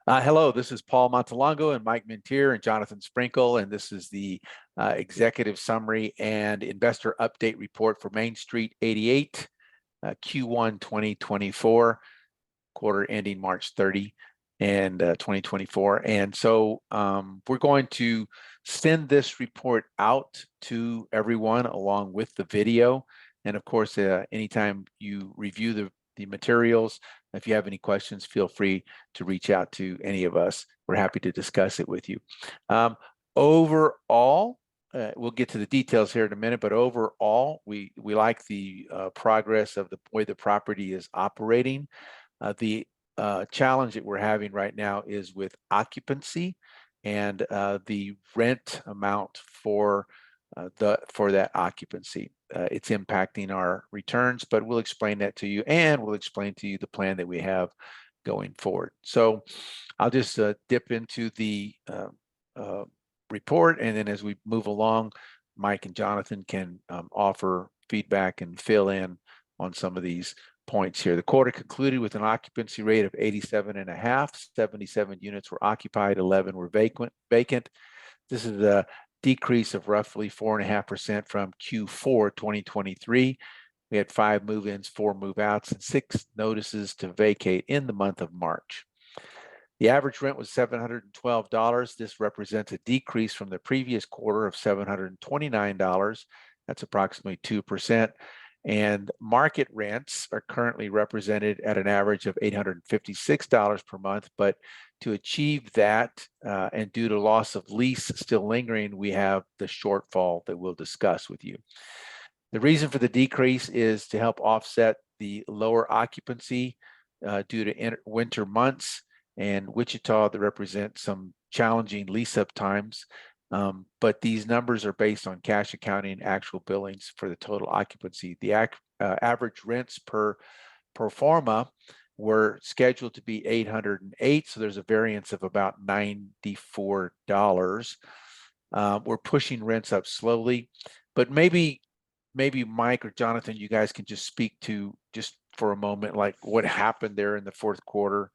Hello, this is Paul Montalongo and Mike Mintier and Jonathan Sprinkle, and this is the executive summary and investor update report for Main Street 88, Q1 2024, quarter ending March 30 and 2024. And so we're going to send this report out to everyone along with the video. And of course, anytime you review the materials, if you have any questions, feel free to reach out to any of us. We're happy to discuss it with you. Overall, we'll get to the details here in a minute, but overall, we like the progress of the way the property is operating. The challenge that we're having right now is with occupancy and the rent amount for that occupancy. It's impacting our returns, but we'll explain that to you, and we'll explain to you the plan that we have going forward. So I'll just dip into the report, and then as we move along, Mike and Jonathan can offer feedback and fill in on some of these points here. The quarter concluded with an occupancy rate of 87.5. 77 units were occupied, 11 were vacant. This is a decrease of roughly 4.5% from Q4 2023. We had 5 move-ins, 4 move-outs, and 6 notices to vacate in the month of March. The average rent was $712. This represents a decrease from the previous quarter of $729. That's approximately 2%. And market rents are currently represented at an average of $856 per month. But to achieve that, and due to loss of lease still lingering, we have the shortfall that we'll discuss with you. The reason for the decrease is to help offset the lower occupancy due to winter months and Wichita that represent some challenging lease-up times. But these numbers are based on cash accounting actual billings for the total occupancy. The average rents per forma were scheduled to be $808, so there's a variance of about $94. We're pushing rents up slowly, but maybe Mike or Jonathan, you guys can just speak to, just for a moment, like what happened there in the fourth quarter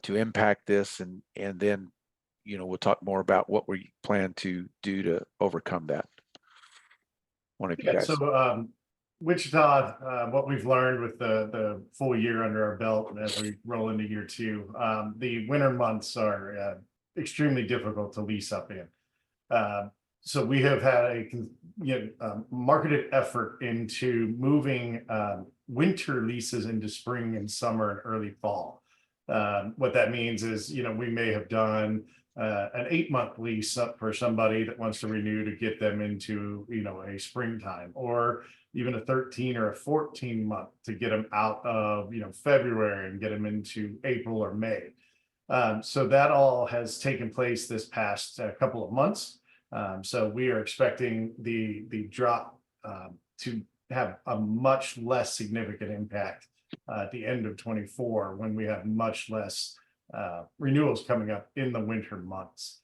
to impact this, and then we'll talk more about what we plan to do to overcome that. One of you guys. So Wichita, what we've learned with the full year under our belt as we roll into year 2, the winter months are extremely difficult to lease up in. So we have had a marketed effort into moving winter leases into spring and summer and early fall. What that means is, we may have done an 8-month lease up for somebody that wants to renew to get them into, a springtime, or even a 13 or a 14 month to get them out of, February and get them into April or May. So that all has taken place this past couple of months. So we are expecting the drop to have a much less significant impact at the end of 24, when we have much less renewals coming up in the winter months.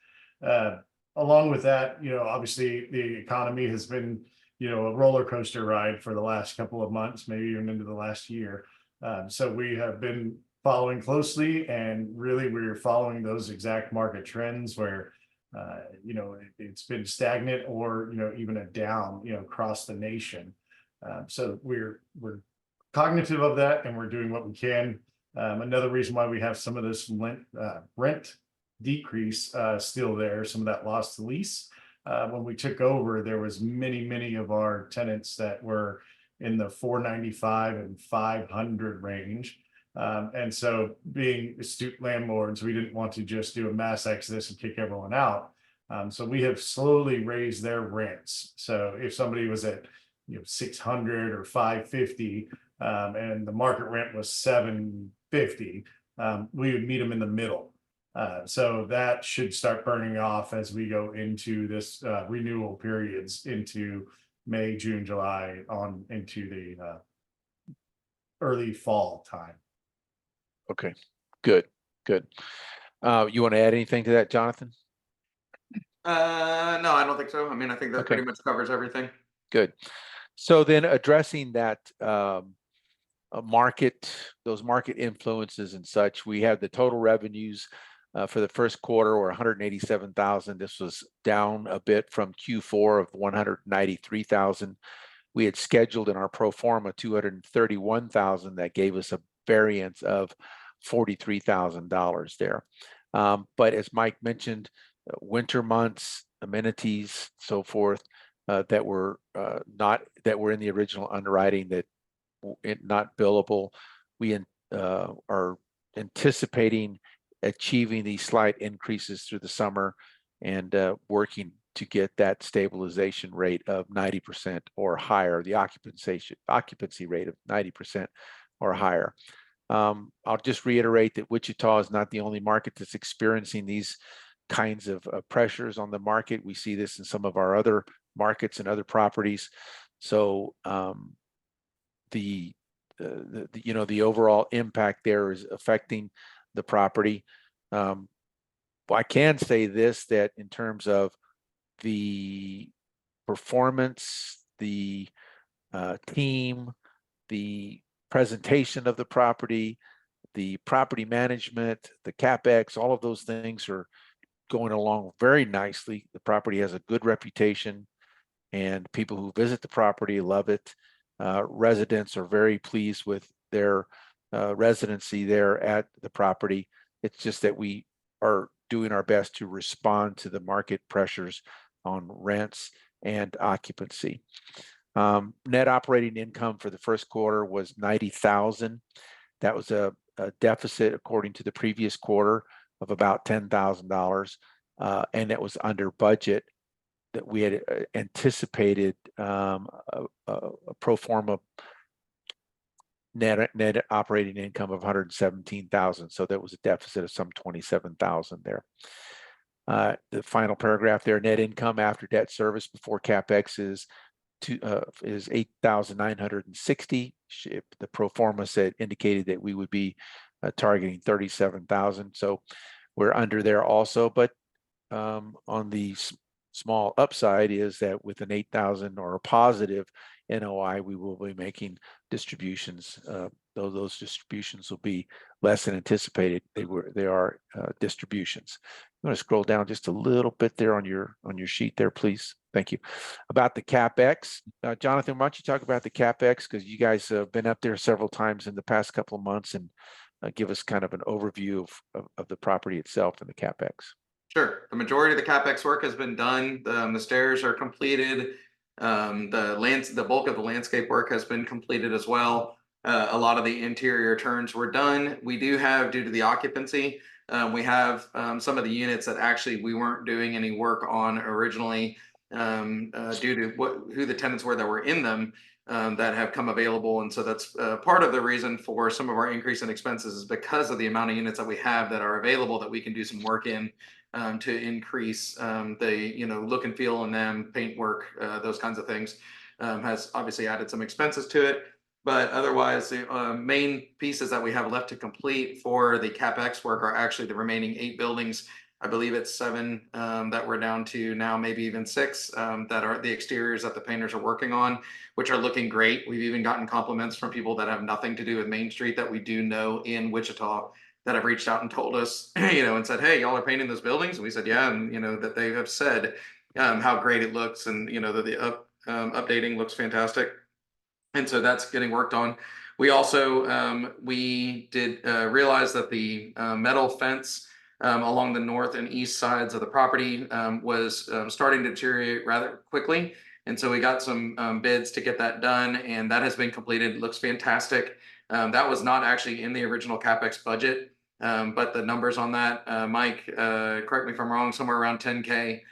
Along with that, obviously the economy has been, a roller coaster ride for the last couple of months, maybe even into the last year. So we have been following closely, and really we're following those exact market trends where, it's been stagnant or, even a down, across the nation. So we're cognitive of that, and we're doing what we can. Another reason why we have some of this rent decrease still there, some of that loss to lease. When we took over, there was many of our tenants that were in the 495 and 500 range. And so, being astute landlords, we didn't want to just do a mass exodus and kick everyone out. So we have slowly raised their rents. So if somebody was at 600 or 550, and the market rent was 750, we would meet them in the middle. So that should start burning off as we go into this renewal periods into May, June, July, on into the early fall time. Okay, good. You want to add anything to that, Jonathan? No, I don't think so. I mean, I think that pretty much covers everything. Good. So then, addressing that those market influences and such, we have the total revenues for the first quarter were 187,000. This was down a bit from Q4 of 193,000. We had scheduled in our pro forma 231,000. That gave us a variance of $43,000 there. But as Mike mentioned, winter months, amenities, so forth, that were in the original underwriting that not billable. We are anticipating achieving these slight increases through the summer and working to get that stabilization rate of 90% or higher, the occupancy rate of 90% or higher. I'll just reiterate that Wichita is not the only market that's experiencing these kinds of pressures on the market. We see this in some of our other markets and other properties. So the overall impact there is affecting the property. I can say this, that in terms of the performance, the team, the presentation of the property management, the CapEx, all of those things are going along very nicely. The property has a good reputation and people who visit the property love it. Residents are very pleased with their residency there at the property. It's just that we are doing our best to respond to the market pressures on rents and occupancy. Net operating income for the first quarter was $90,000. That was a deficit according to the previous quarter of about $10,000, and that was under budget. That we had anticipated a pro forma net operating income of $117,000. So that was a deficit of some $27,000 there. The final paragraph there, net income after debt service before CapEx is $8,960. The pro forma said indicated that we would be targeting $37,000. So we're under there also, but on the small upside is that with an $8,000 or a positive NOI, we will be making distributions. Though those distributions will be less than anticipated, they are distributions. I'm going to scroll down just a little bit there on your sheet there, please. Thank you. About the CapEx, Jonathan, why don't you talk about the CapEx, because you guys have been up there several times in the past couple of months, and give us kind of an overview of the property itself and the CapEx. Sure. The majority of the CapEx work has been done. The stairs are completed. The bulk of the landscape work has been completed as well. A lot of the interior turns were done. We do have, due to the occupancy, we have some of the units that actually we weren't doing any work on originally due to who the tenants were that were in them that have come available. And so that's part of the reason for some of our increase in expenses, is because of the amount of units that we have that are available that we can do some work in to increase the look and feel in them, paint work, those kinds of things, has obviously added some expenses to it. But otherwise, the main pieces that we have left to complete for the CapEx work are actually the remaining 8 buildings. I believe it's 7 that we're down to now, maybe even 6 that are the exteriors that the painters are working on, which are looking great. We've even gotten compliments from people that have nothing to do with Main Street that we do know in Wichita, that have reached out and told us, and said, "Hey, y'all are painting those buildings?" And we said, "Yeah," and that they have said how great it looks, and that the updating looks fantastic. And so that's getting worked on. We also we did realize that the metal fence along the north and east sides of the property was starting to deteriorate rather quickly. And so we got some bids to get that done, and that has been completed. It looks fantastic. That was not actually in the original CapEx budget, but the numbers on that, Mike, correct me if I'm wrong, somewhere around $10K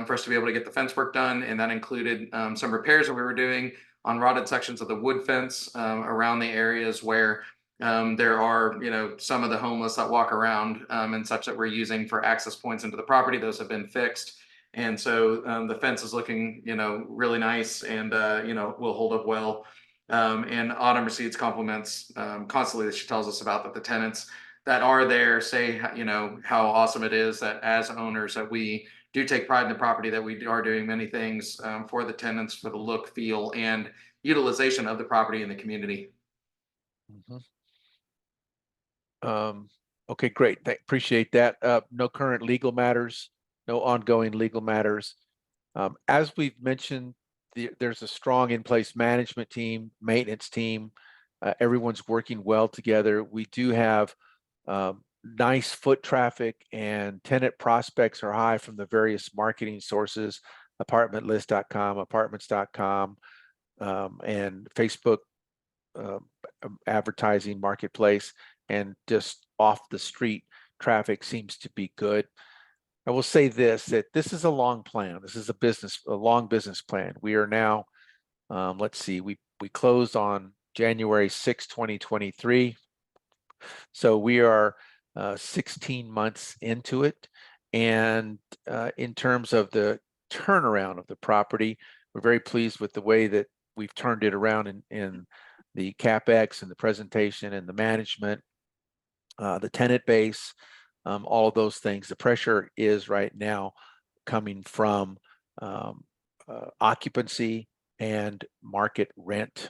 for us to be able to get the fence work done. And that included some repairs that we were doing on rotted sections of the wood fence around the areas where there are, some of the homeless that walk around and such that we're using for access points into the property. Those have been fixed. And so the fence is looking, really nice, and, will hold up well. And Autumn receives compliments constantly that she tells us about, that the tenants that are there say, how awesome it is that as owners that we do take pride in the property, that we are doing many things for the tenants, for the look, feel, and utilization of the property in the community. Mm-hmm. Okay, great. Appreciate that. No current legal matters, no ongoing legal matters. As we've mentioned, there's a strong in-place management team, maintenance team. Everyone's working well together. We do have nice foot traffic, and tenant prospects are high from the various marketing sources, apartmentlist.com, apartments.com, and Facebook advertising marketplace, and just off the street traffic seems to be good. I will say this, that this is a long plan. This is a long business plan. We are now, let's see, we closed on January 6, 2023. So we are 16 months into it. And in terms of the turnaround of the property, we're very pleased with the way that we've turned it around in the CapEx and the presentation and the management, the tenant base, all of those things. The pressure is right now coming from occupancy and market rent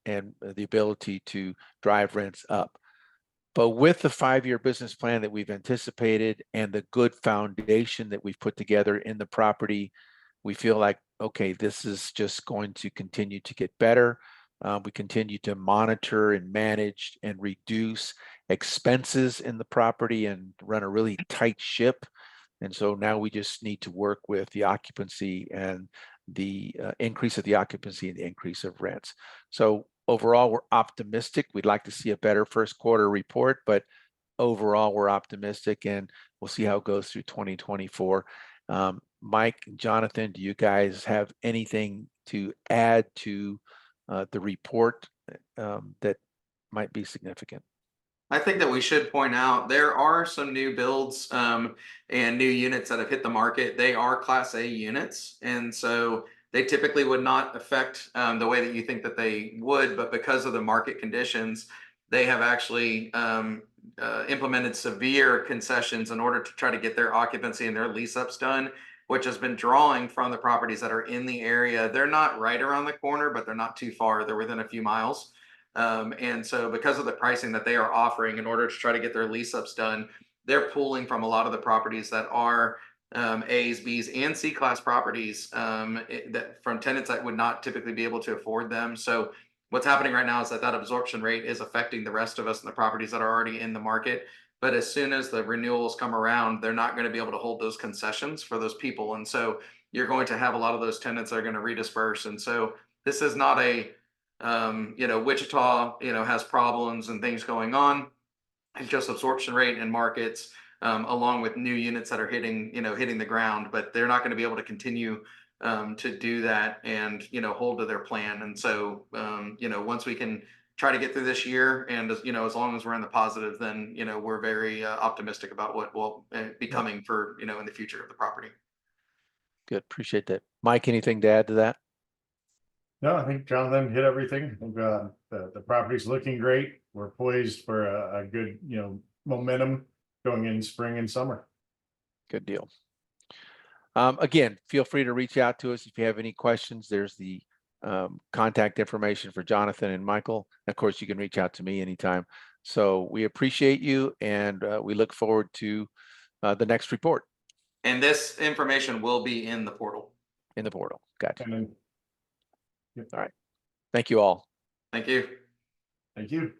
and the ability to drive rents up. But with the 5-year business plan that we've anticipated and the good foundation that we've put together in the property, we feel like, okay, this is just going to continue to get better. We continue to monitor and manage and reduce expenses in the property and run a really tight ship. And so now we just need to work with the occupancy and the increase of the occupancy and the increase of rents. So overall, we're optimistic. We'd like to see a better first quarter report, but overall, we're optimistic, and we'll see how it goes through 2024. Mike and Jonathan, do you guys have anything to add to the report that might be significant? I think that we should point out there are some new builds and new units that have hit the market. They are Class A units, and so they typically would not affect the way that you think that they would, but because of the market conditions, they have actually implemented severe concessions in order to try to get their occupancy and their lease ups done, which has been drawing from the properties that are in the area. They're not right around the corner, but they're not too far. They're within a few miles. And so because of the pricing that they are offering in order to try to get their lease ups done, they're pulling from a lot of the properties that are A's, B's, and C class properties that from tenants that would not typically be able to afford them. So what's happening right now is that absorption rate is affecting the rest of us in the properties that are already in the market. But as soon as the renewals come around, they're not going to be able to hold those concessions for those people. And so you're going to have a lot of those tenants that are going to redisperse. And so this is not a Wichita, has problems and things going on. It's just absorption rate in markets, along with new units that are hitting the ground, but they're not going to be able to continue to do that and, hold to their plan. And so, once we can try to get through this year and, as long as we're in the positive, then, we're very optimistic about what will be coming for, in the future of the property. Good, appreciate that. Mike, anything to add to that? No, I think Jonathan hit everything. I think, the property's looking great. We're poised for a good, momentum going in spring and summer. Good deal. Again, feel free to reach out to us if you have any questions. There's the contact information for Jonathan and Michael. Of course, you can reach out to me anytime. So we appreciate you, and we look forward to the next report. And this information will be in the portal. In the portal. Gotcha. And then, All right. Thank you all. Thank you. thank you.